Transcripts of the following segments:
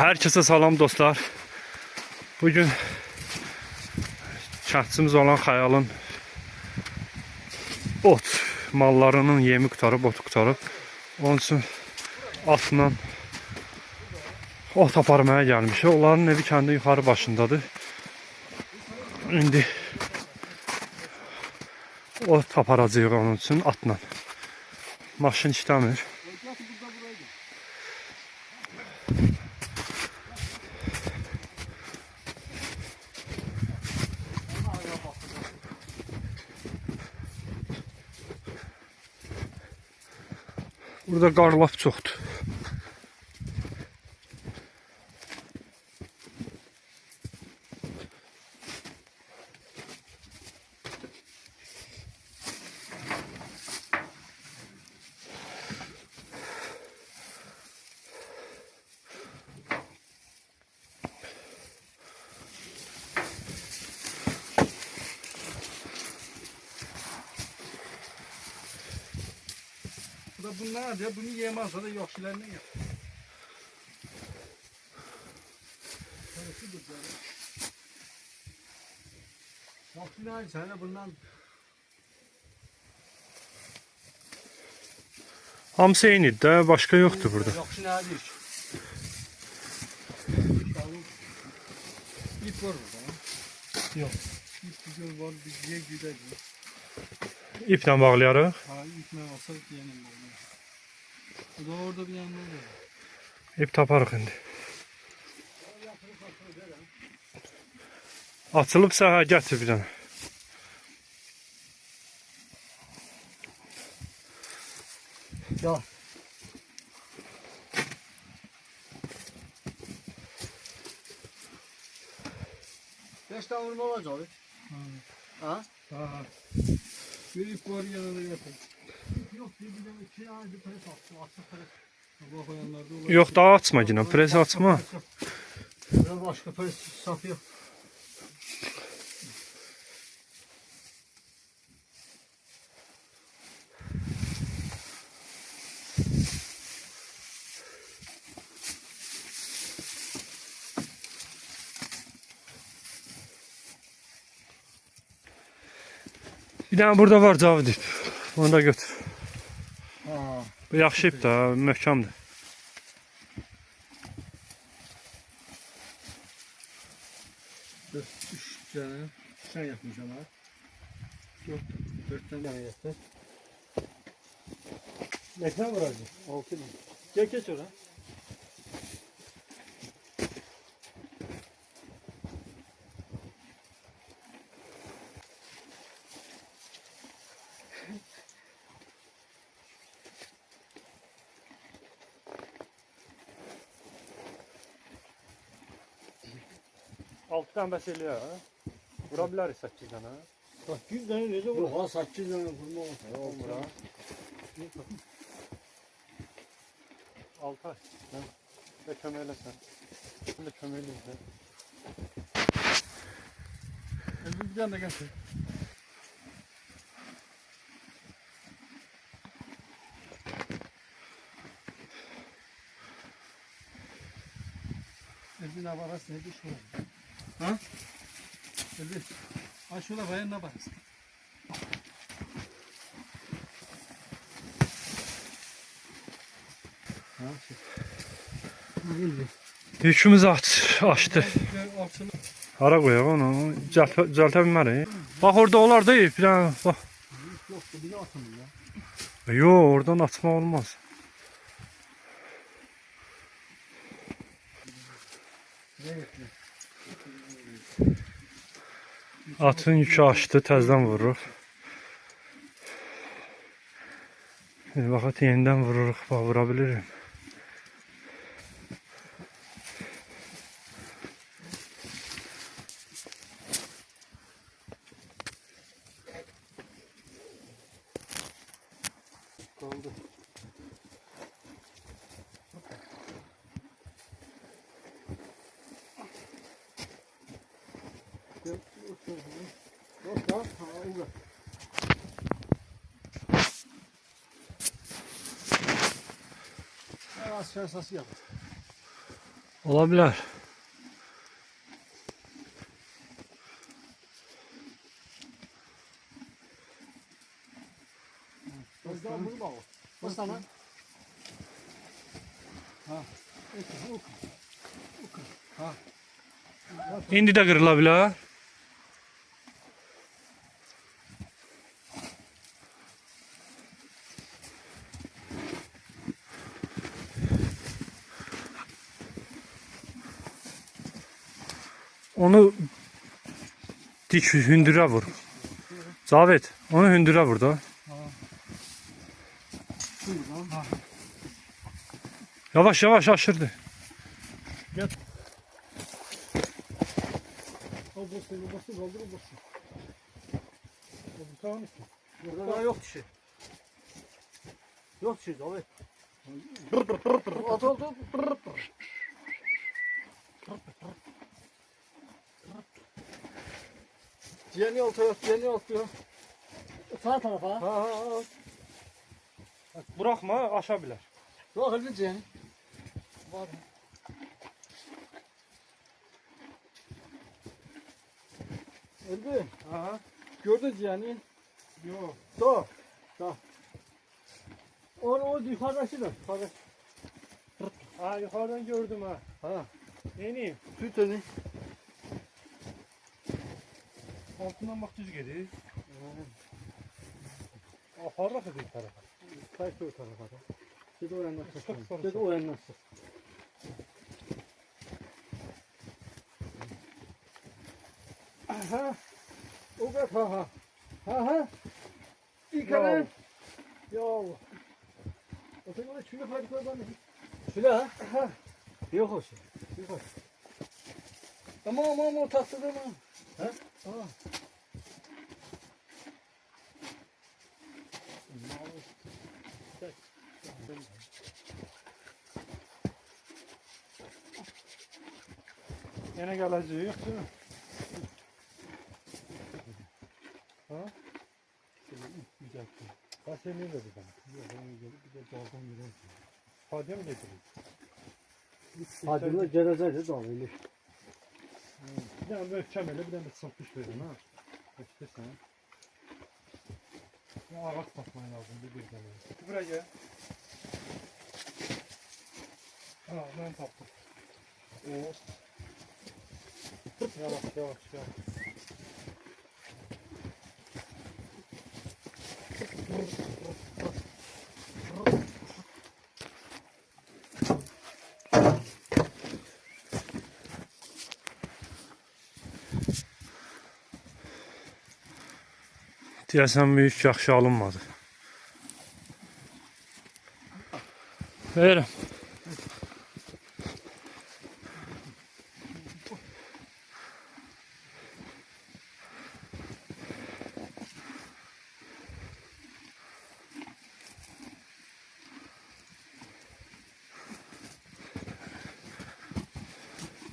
Herkese salam dostlar. Bugün kəndçimiz olan Xəyalın ot mallarının yemi qutarıb, otu qutarıb. Onun üçün atla ot aparmaya gəlmişik. Onların evi kəndin yuxarı başındadır. İndi ot aparacağıq onun üçün atla. Maşın işləmir. Burada qar lap çoxdur. Bunlar diye bunu yemezse de yokşilerine yer. Yokşiler sana bundan Hamısı eynidir də, başqa yoxdur burada. yokşiler değil. İp var burada. Yok. İp güzel var, bir yer güzel. İplə bağlayarıq. Ha, ipme olsa yenim var. O da orada bir yanında var. İp taparıq indi. Açılıbsa hə, gətir bir dənə. Ya. Beş tane vurma olacak abi. Ha? Ha. Bir ip var yanında yapın. Yok, bir de iki tane pres attım. Açık pres. Bu koyanlarda olur. Yox, daha açma yine, presi açma. Ben başka pres saf yok. Bir dənə burada var Cavid ip. Onu da götür. Ha. Bu yaxşı ip də, möhkəmdir. Üç tane. Sen yapmışsın ha. Dört tane yeter. Ne kadar var? 6 bin. Geç oraya. Altdan bəs eləyər, hə? Vura bilərik 8 dənə. 8 tane necə olur? Yox, 8 tane vurma olsa. Olmur, ha? 6 ay. Və kömək eləsən. Şimdi kömək eləyəcək. Bir tane de getir. Elbin abarası neydi şu? Ha? Elbin. Ha şurada bayan ne abarası? Ha şu. Elbin. Yükümüzü açdı. Hara qoyaq onu? Düzəltə bilmərik. Bax orada olar da ip, bir dənə bax. Yoxdur, bir atın ya. Yox, oradan açmaq olmaz. Atın yükü açdı, təzdən vururuq. Bax, yenidən vururuq, bax, vura bilirim. Oldu. Yok da, ha, uğra. aşağı esası yap. Olabilir. Özden bunu bağlı. Bas sana. Ha. Ha. İndi de kırılabilir. Onu dik hündüre vur. Zavit, onu hündüre vur da. Şuradan. Yavaş yavaş aşırdı. Gel. O bası kaldır o bası. Tamam. Burada daha yok dişi. Yok dişi abi. At at at. Ciğerini altı, ciğerini altı. Sağ tarafa. Ha. Bırakma aşabilir. Yok elbette ciğerini. Var. Elbi. Aha. Gördün ciğerini. Yok. Da. O yukarıdaki de. Yukarıda. Ha yukarıdan gördüm ha. Ha. Neyini? Süt önü. Altından bak düz geliyor. Aparla da bir tarafa. Kayısı o tarafa da. Dedi o yandan Sık, sık. sık, Dedi sık. o yandan sık. Aha. O kadar ha. Ha. İyi kadar. Ya Allah. O zaman şunu hadi koy bana. Şöyle ha. Ha. Yok olsun. Yok olsun. Tamam o taktı da mı? Ha? Tamam. Yine geleceği yok değil mi? Ha? Güzel. Kaç yemeği verdi bana? Yok, onu gelip bir de daldan gidelim. Fadya mı getireyim? Hadi gelecek de öyle. Bir tane böyle çemele, bir tane de satış verin ha. İşte sana. Ya ağaç satman lazım bir tane. Buraya gel. Ha ben taptım. Oo. Yavaş. Deyəsən büyük yaxşı alınmadı. Verim.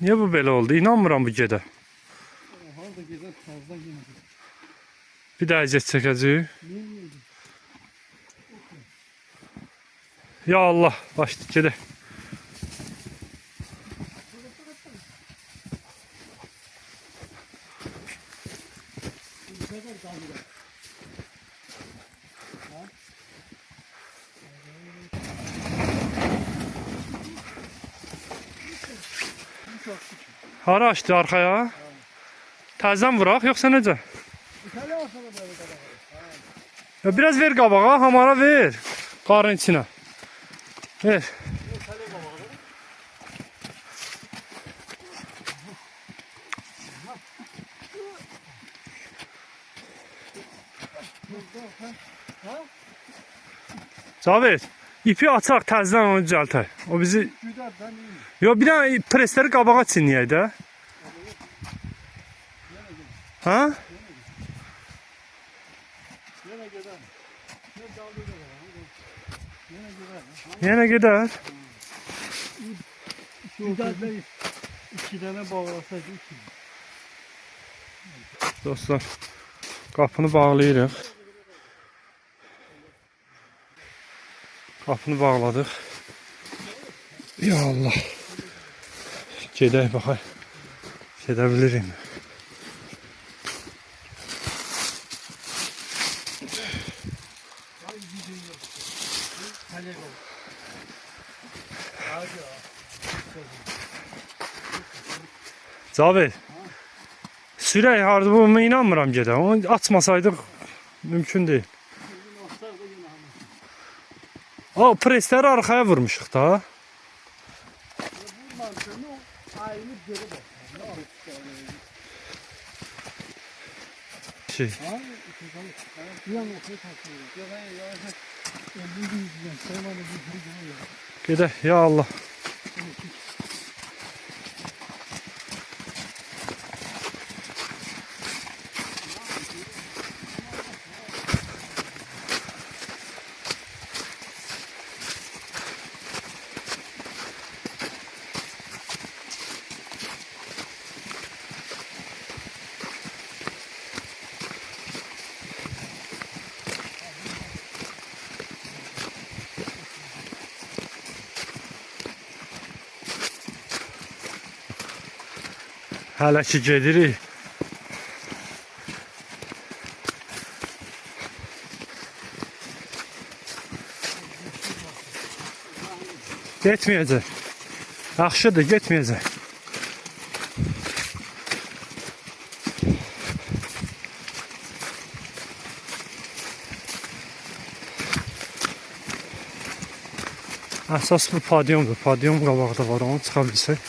Niye bu belə oldu? İnanmıram bu gedə. Harda gezer fazla gelir. Bir daha əziyyət çəkəcəyik. Ya Allah, başdı gedək. Hara açdı arkaya? Təzdən vuraq yoxsa necə? İtalya olsa da böyle kadar. Ya biraz ver qabağa, hamara ver. Qarın içinə. Ver. Cavit, ipi açaq təzdən onu düzəltək. O bizi... Güzel ben iyiyim. Yo, bir dənə presləri qabağa çinləyək də. Ha? Yine gider. Ne dalga gider. Yine gider. Yenə gedər. Güzel değil. İki tane bağlasaydı iki. Dostlar, qapını bağlayırıq. Qapını bağladıq. Ya Allah. Gedək baxaq. Gedə bilirim. Ay gidiyor. Hadi go. Hadi. Cavid. Sürək hardımı inanmıram gedə. Onu açmasaydıq mümkün deyil. O presləri arxaya vurmuşuq da. Şey. Gedək ya Allah. Hələ ki gedirik. Getməyəcək. Yaxşıdır, getməyəcək. Əsas bu podiumdur. Podium qabaqda var, onu çıxa bilsək.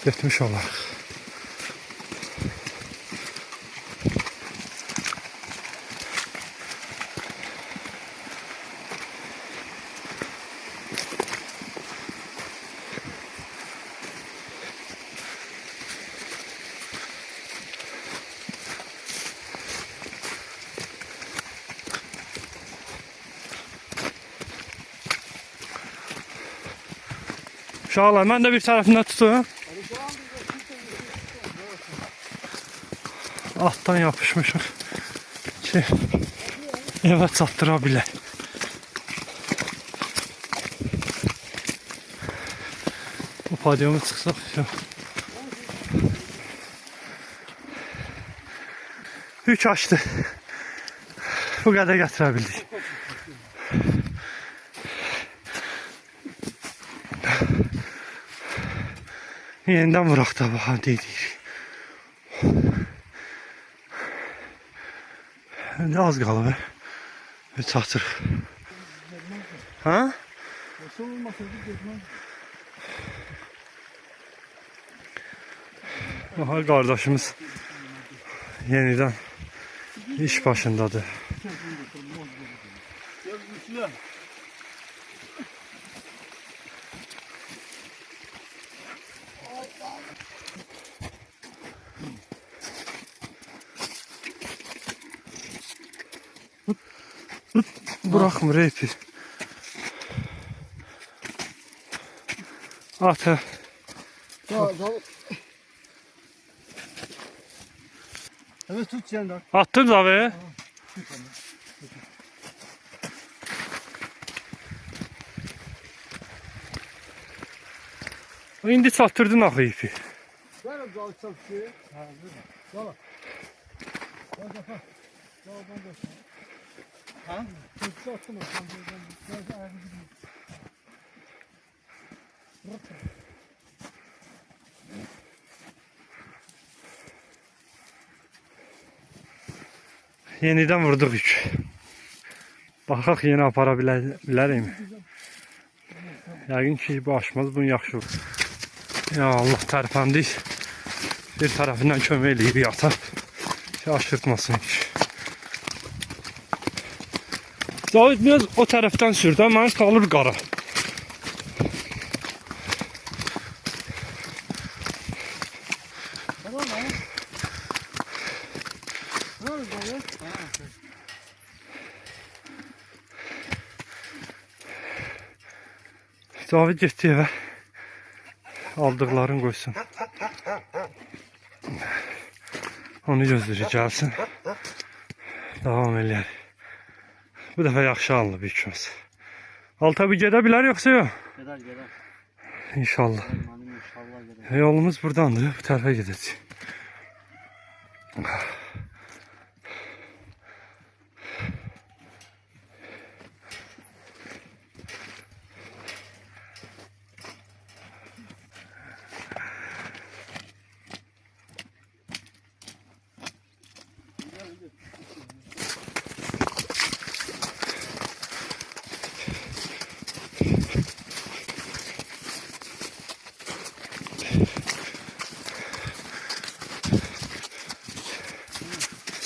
Getmiş olarıq. Uşaqlar, mən də bir tərəfindən tutum. Alttan yapışmışıq ki evə çatdıra bilək. Bu podiumu çıxsaq. Yük açdı. Bu qədər gətirə bildik. Yenidən vuraq da baxa deyirik. Az qalıb. Çatırıq. Ha? Aha, qardaşımız yenidən iş başındadır. Bırakmır ipi. At ha. Evet tut yandan. Attın da be. İndi çatdırdın axı ipi. Ver o dalçam şeyi. Ha, ver. Dala. Dala. Ha? Tutsa attım o. Biraz ayağını gidiyor. Yenidən vurduq yük. Baxaq yeni apara bilərəm. Yəqin ki bu aşmaz, bunu yaxşı olur. Ya Allah, tərpəndik. Bir tərəfindən kömək eləyib yata. Ki aşırtmasın yük. Zavit biraz o tərəfdən sür də, mənə qalır qara. Cavid getdi evə. Aldıqların qoysun. Onu gözləyirik, gəlsin. Davam eləyək. Bu dəfə yaxşı alınıb yükümüz. Alta bir gedə bilər yoxsa yox? Gedər. İnşallah. Yolumuz buradandır. Bu tarafa gideceğiz.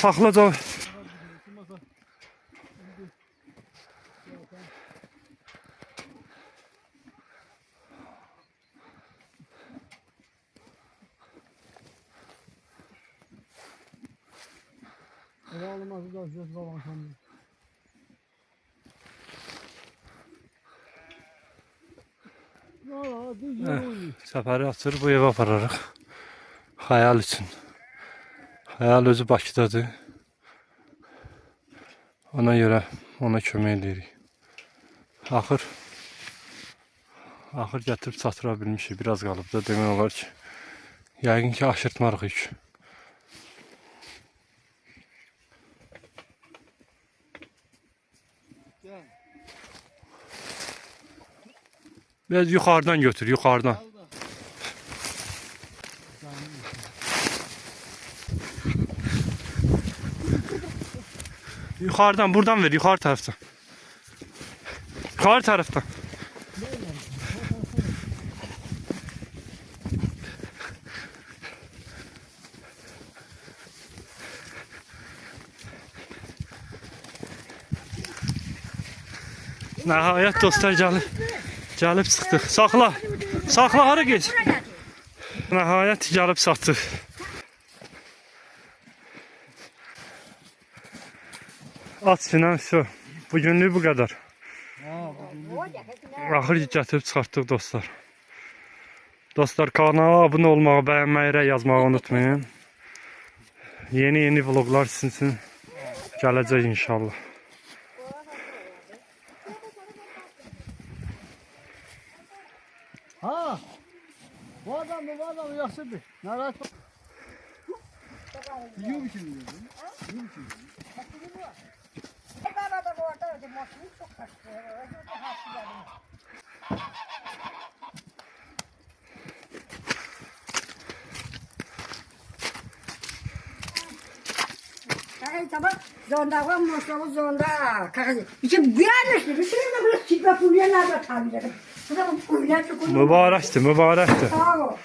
Saxla Cavit. Alınmazı da göz baban sandım. Valla düz yol oynuyor. Səfəri açır, bu evə apararıq. Xəyal üçün. Xəyal özü Bakıdadır. Ona görə ona kömək edirik. Axır gətirib çatıra bilmişik. Biraz qalıb da demək olar ki. Yəqin ki aşırtmarıq yük. Gel. Biraz yuxarıdan götür, yuxarıdan. Al da. Yuxarıdan, buradan ver, yuxarı tərəfdən. Yuxarı tərəfdən. Nəhayət dostlar gəlib çıxdıq. Saxla. Saxla, hara geç? Nəhayət gəlib çatdıq. At Sinan, şu. Bugünlük bu qədər. Axır gətirib çıxartdıq dostlar. Dostlar, kanala abunə olmağı, bəyənməyi, yazmağı unutmayın. Yeni vloglar sizin üçün gələcək inşallah. Ha! Bu adam yaxşıdır. Narahat ol. Yiyor mu şimdi? Yiyor mu şimdi? Tamam, zonda var, moşralı zonda. İçin beğenmişti. Bir sürü de böyle çıkma fulyenler var tabilerim. Bu da bu fulyenler çok uyuyor. Mübarəkdir, mübarəkdir. Sağ ol.